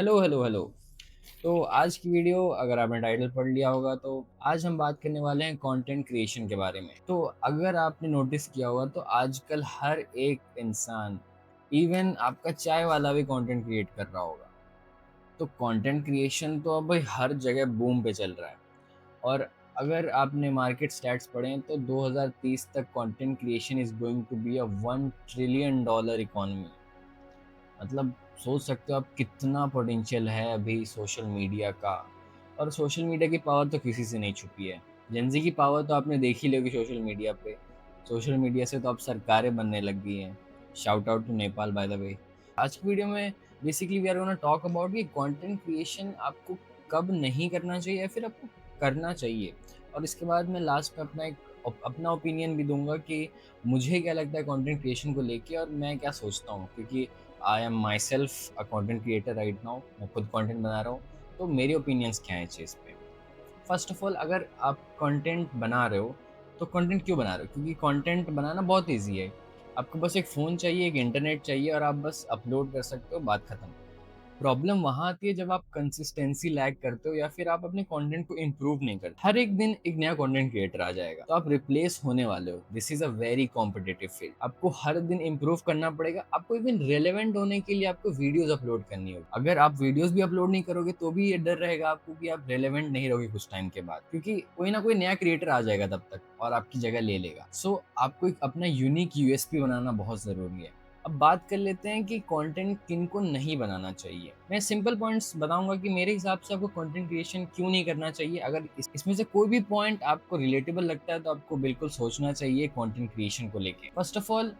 Hello hello hello. तो आज की वीडियो अगर आपने टाइटल पढ़ लिया होगा तो आज हम बात करने वाले हैं कंटेंट क्रिएशन के बारे में। तो अगर आपने नोटिस किया होगा तो आजकल हर एक इंसान, इवन आपका चाय वाला भी कंटेंट क्रिएट कर रहा होगा। तो कंटेंट क्रिएशन तो अब भाई हर जगह बूम पे चल रहा है। और अगर आपने मार्केट स्टैट्स पढ़े हैं तो 2030 तक content creation is going to be a $1 trillion economy. मतलब सोच सकते हो आप कितना पोटेंशियल है अभी सोशल मीडिया का। और सोशल मीडिया की पावर तो किसी से नहीं छुपी है। जेंजी की पावर तो आपने देख ही ली होगी सोशल मीडिया पे। सोशल मीडिया से तो अब सरकारें बनने लग गई हैं। Shout out to Nepal by the way. आज की वीडियो में basically we are gonna talk about कि कंटेंट क्रिएशन आपको कब नहीं करना चाहिए या फिर आपको करना चाहिए। और इसके बाद मैं लास्ट में अपना ओपिनियन भी दूंगा कि मुझे क्या लगता है कंटेंट क्रिएशन को लेके और मैं क्या सोचता हूँ, क्योंकि I am my self a content creator right now. मैं खुद कंटेंट बना रहा हूँ। तो मेरे ओपिनियंस क्या हैं इस चीज़ पे। फर्स्ट ऑफ ऑल, अगर आप कंटेंट बना रहे हो तो कंटेंट क्यों बना रहे हो? क्योंकि कंटेंट बनाना बहुत ईजी है। आपको बस एक फ़ोन चाहिए, एक इंटरनेट चाहिए और आप बस अपलोड कर सकते हो, बात खत्म। प्रॉब्लम वहाँ आती है जब आप कंसिस्टेंसी लैग करते हो या फिर आप अपने कंटेंट को इम्प्रूव नहीं करते। हर एक दिन एक नया कंटेंट क्रिएटर आ जाएगा तो आप रिप्लेस होने वाले हो। This is a very competitive field. आपको हर दिन इम्प्रूव करना पड़ेगा। आपको इवन रेलेवेंट होने के लिए आपको वीडियोस अपलोड करनी होगी। अगर आप वीडियोस भी अपलोड नहीं करोगे तो भी ये डर रहेगा आपको कि आप रेलेवेंट नहीं रहोगे कुछ टाइम के बाद, क्योंकि कोई ना कोई नया क्रिएटर आ जाएगा तब तक और आपकी जगह ले लेगा। सो आपको एक अपना यूनिक यूएसपी बनाना बहुत जरूरी है। अब बात कर लेते हैं कि कंटेंट किनको नहीं बनाना चाहिए। मैं सिंपल पॉइंट्स बताऊंगा कि मेरे हिसाब से आपको कंटेंट क्रिएशन क्यों नहीं करना चाहिए। अगर इसमें से कोई भी पॉइंट आपको रिलेटेबल लगता है तो आपको बिल्कुल सोचना चाहिए कंटेंट क्रिएशन को लेके। First of all,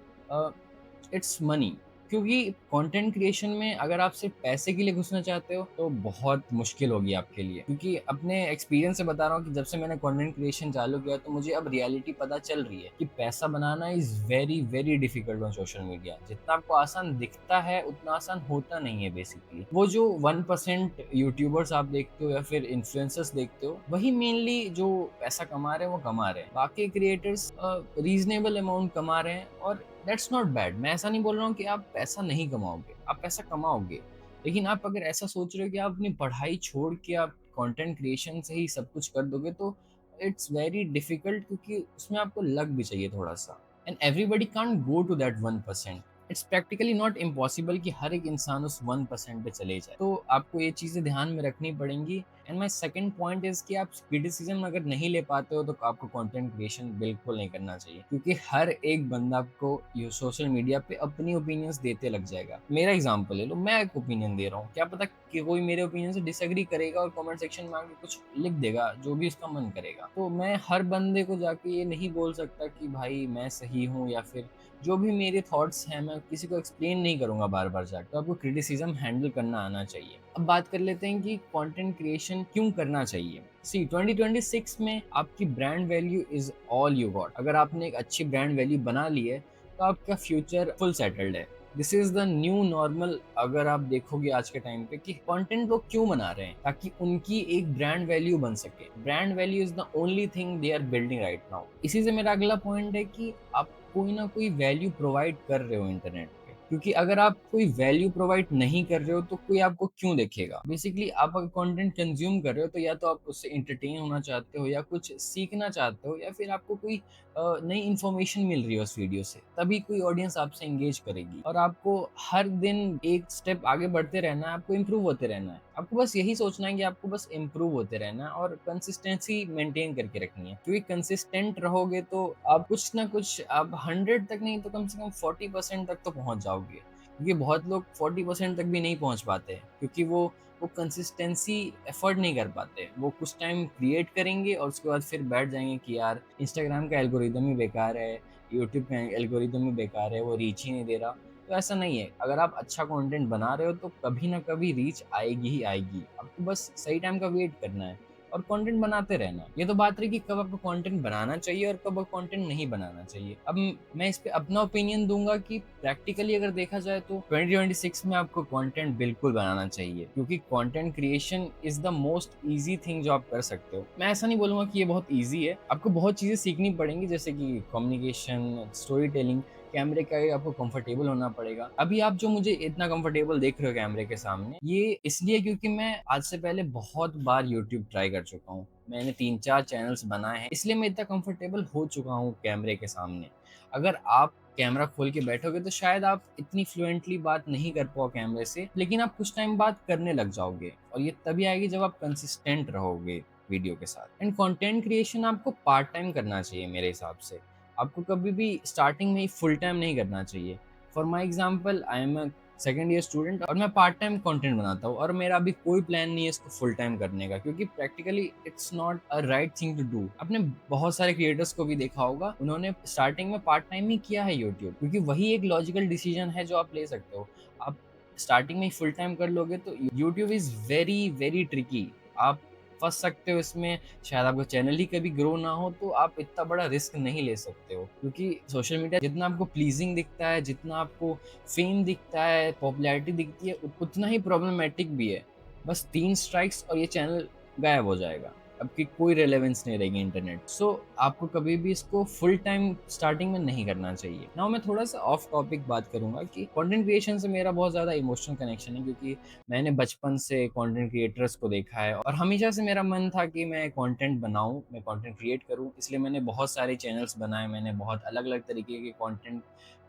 it's money. क्योंकि कंटेंट क्रिएशन में अगर आप सिर्फ पैसे के लिए घुसना चाहते हो तो बहुत मुश्किल होगी आपके लिए, क्योंकि अपने एक्सपीरियंस से बता रहा हूँ कि जब से मैंने कंटेंट क्रिएशन चालू किया तो मुझे अब रियलिटी पता चल रही है कि पैसा बनाना is very very difficult on social media. जितना आपको आसान दिखता है उतना आसान होता नहीं है। बेसिकली वो जो 1% यूट्यूबर्स आप देखते हो या फिर इन्फ्लुएंसर्स देखते हो, वही मेनली जो पैसा कमा रहे हैं वो कमा रहे हैं। बाकी क्रिएटर्स रीजनेबल अमाउंट कमा रहे हैं और दैट्स नॉट बैड। मैं ऐसा नहीं बोल रहा हूँ कि आप पैसा नहीं कमाओगे, आप पैसा कमाओगे। लेकिन आप अगर ऐसा सोच रहे हो कि आप अपनी पढ़ाई छोड़ के आप कंटेंट क्रिएशन से ही सब कुछ कर दोगे तो इट्स वेरी डिफिकल्ट, क्योंकि उसमें आपको लक भी चाहिए थोड़ा सा। And everybody can't go to that 1%। It's practically not impossible कि हर एक इंसान उस 1% पे चले जाए। तो आपको ये चीज़ें ध्यान में रखनी पड़ेंगी। And my second point is कि आप क्रिटिसिज्म अगर नहीं ले पाते हो तो आपको कंटेंट क्रिएशन बिल्कुल नहीं करना चाहिए, क्योंकि हर एक बंदा आपको ये सोशल मीडिया पे अपनी ओपिनियंस देते लग जाएगा। मेरा एग्जांपल ले लो, मैं एक ओपिनियन दे रहा हूँ, क्या पता कि कोई मेरे ओपिनियन से डिसएग्री करेगा और कमेंट सेक्शन में आके कुछ लिख देगा जो भी उसका मन करेगा। तो मैं हर बंदे को जाके ये नहीं बोल सकता कि भाई मैं सही हूँ, या फिर जो भी मेरे थॉट्स हैं मैं किसी को एक्सप्लेन नहीं करूंगा बार बार जाकर। तो आपको क्रिटिसिज्म हैंडल करना आना चाहिए। अब बात कर लेते हैं कि कंटेंट क्रिएशन क्यों करना चाहिए। सी 2026 में आपकी brand value is all you got. अगर आपने एक अच्छी ब्रांड वैल्यू बना ली है तो आपका फ्यूचर फुल सेटल्ड है। This is the new normal. अगर आप देखोगे आज के टाइम पे कि कंटेंट लोग क्यों बना रहे हैं, ताकि उनकी एक ब्रांड वैल्यू बन सके। Brand value is the only thing they are building right now. इसी से मेरा अगला पॉइंट है कि आप कोई ना कोई वैल्यू प्रोवाइड कर रहे हो इंटरनेट पे, क्योंकि अगर आप कोई वैल्यू प्रोवाइड नहीं कर रहे हो तो कोई आपको क्यों देखेगा। बेसिकली आप अगर कंटेंट कंज्यूम कर रहे हो तो या तो आप उससे इंटरटेन होना चाहते हो या कुछ सीखना चाहते हो या फिर आपको कोई नई इन्फॉर्मेशन मिल रही है उस वीडियो से, तभी कोई ऑडियंस आपसे एंगेज करेगी। और आपको हर दिन एक स्टेप आगे बढ़ते रहना है, आपको इम्प्रूव होते रहना है। आपको बस यही सोचना है कि आपको बस इम्प्रूव होते रहना है और कंसिस्टेंसी मेंटेन करके रखनी है, क्योंकि कंसिस्टेंट रहोगे तो आप कुछ ना कुछ, आप 100 तक नहीं तो कम से कम 40% तक तो पहुंच जाओगे। क्योंकि बहुत लोग 40% तक भी नहीं पहुंच पाते हैं, क्योंकि वो कंसिस्टेंसी एफर्ट नहीं कर पाते। वो कुछ टाइम क्रिएट करेंगे और उसके बाद फिर बैठ जाएंगे कि यार इंस्टाग्राम का एल्गोरिदम ही बेकार है, यूट्यूब का एल्गोरिदम ही बेकार है, वो रीच ही नहीं दे रहा। तो ऐसा नहीं है। अगर आप अच्छा कंटेंट बना रहे हो तो कभी ना कभी रीच आएगी ही आएगी। आपको बस सही टाइम का वेट करना है और कंटेंट बनाते रहना है। ये तो बात रही कि कब आपको कंटेंट बनाना चाहिए और कब कंटेंट नहीं बनाना चाहिए। अब मैं इस पे अपना ओपिनियन दूंगा कि प्रैक्टिकली अगर देखा जाए तो 2026 में आपको कंटेंट बिल्कुल बनाना चाहिए, क्योंकि content creation is the most easy thing जो आप कर सकते हो। मैं ऐसा नहीं बोलूंगा कि ये बहुत इजी है। आपको बहुत चीजें सीखनी पड़ेंगी, जैसे कि कम्युनिकेशन, स्टोरी टेलिंग, कैमरे का ही आपको कंफर्टेबल होना पड़ेगा। अभी आप जो मुझे इतना कंफर्टेबल देख रहे हो कैमरे के सामने, ये इसलिए क्योंकि मैं आज से पहले बहुत बार यूट्यूब ट्राई कर चुका हूँ। मैंने 3-4 चैनल्स बनाए हैं, इसलिए मैं इतना कंफर्टेबल हो चुका हूँ कैमरे के सामने। अगर आप कैमरा खोल के बैठोगे तो शायद आप इतनी फ्लुएंटली बात नहीं कर पाओ कैमरे से, लेकिन आप कुछ टाइम बाद करने लग जाओगे और ये तभी आएगी जब आप कंसिस्टेंट रहोगे वीडियो के साथ। एंड कंटेंट क्रिएशन आपको पार्ट टाइम करना चाहिए मेरे हिसाब से। आपको कभी भी स्टार्टिंग में ही फुल टाइम नहीं करना चाहिए। For my example, I am a second year student और मैं पार्ट टाइम कंटेंट बनाता हूँ और मेरा अभी कोई प्लान नहीं है इसको फुल टाइम करने का, क्योंकि practically it's not a right thing to do. आपने बहुत सारे क्रिएटर्स को भी देखा होगा, उन्होंने स्टार्टिंग में पार्ट टाइम ही किया है यूट्यूब, क्योंकि वही एक लॉजिकल डिसीजन है जो आप ले सकते हो। आप स्टार्टिंग में ही फुल टाइम कर लोगे तो YouTube is very very tricky. आप फँस सकते हो इसमें, शायद आपका चैनल ही कभी ग्रो ना हो, तो आप इतना बड़ा रिस्क नहीं ले सकते हो, क्योंकि सोशल मीडिया जितना आपको प्लीजिंग दिखता है, जितना आपको फेम दिखता है, पॉपुलैरिटी दिखती है, उतना ही प्रॉब्लमैटिक भी है। बस 3 स्ट्राइक्स और ये चैनल गायब हो जाएगा। आपकी कोई रेलेवेंस नहीं रहेगी इंटरनेट। सो आपको कभी भी इसको फुल टाइम स्टार्टिंग में नहीं करना चाहिए। नाउ मैं थोड़ा-सा ऑफ टॉपिक बात करूँगा कि कंटेंट क्रिएशन से मेरा बहुत ज़्यादा इमोशनल कनेक्शन है, क्योंकि मैंने बचपन से कंटेंट क्रिएटर्स को देखा है और हमेशा से मेरा मन था कि मैं कंटेंट बनाऊँ, मैं कंटेंट क्रिएट करूँ। इसलिए मैंने बहुत सारे चैनल्स बनाए, मैंने बहुत अलग-अलग तरीके के कंटेंट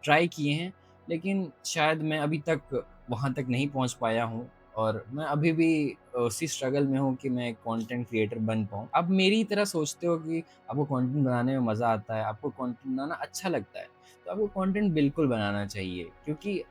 ट्राई किए हैं, लेकिन शायद मैं अभी तक वहाँ तक नहीं पहुँच पाया हूँ और मैं अभी भी उसी स्ट्रगल में हूँ कि मैं कंटेंट क्रिएटर बन पाऊँ। आप मेरी तरह सोचते हो कि आपको कंटेंट बनाने में मज़ा आता है, आपको कंटेंट बनाना अच्छा लगता है, तो आपको कंटेंट बिल्कुल बनाना चाहिए, क्योंकि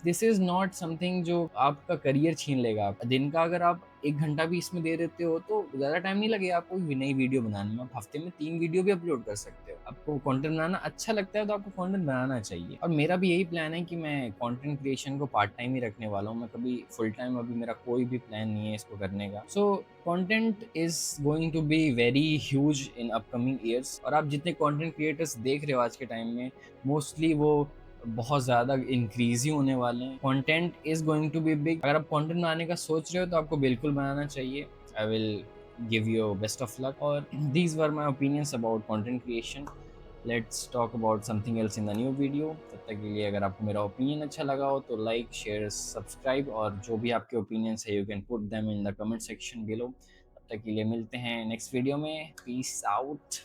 दिस इज़ नॉट समथिंग जो आपका करियर छीन लेगा। दिन का अगर आप 1 घंटा भी इसमें दे देते हो तो ज़्यादा टाइम नहीं लगेगा आपको नई वीडियो बनाने में। आप हफ्ते में 3 वीडियो भी अपलोड कर सकते हो। आपको कंटेंट बनाना अच्छा लगता है तो आपको कंटेंट बनाना चाहिए, और मेरा भी यही प्लान है कि मैं कंटेंट क्रिएशन को पार्ट टाइम ही रखने वाला हूँ। मैं कभी फुल टाइम अभी मेरा कोई भी प्लान नहीं है इसको करने का। So content is going to be very huge in upcoming years, और आप जितने कंटेंट क्रिएटर्स देख रहे हो आज के टाइम में, मोस्टली वो बहुत ज़्यादा इंक्रीज़ ही होने वाले हैं। Content is going to be big. अगर आप कंटेंट बनाने का सोच रहे हो तो आपको बिल्कुल बनाना चाहिए। I will give you best of luck, और these were my opinions about content creation. Let's talk about something else in the new video. तब तक के लिए अगर आपको मेरा ओपिनियन अच्छा लगा हो तो लाइक, शेयर, सब्सक्राइब, और जो भी आपके ओपिनियंस है you can put them in the comment section below. तब तक के लिए मिलते हैं नेक्स्ट वीडियो में। Peace out.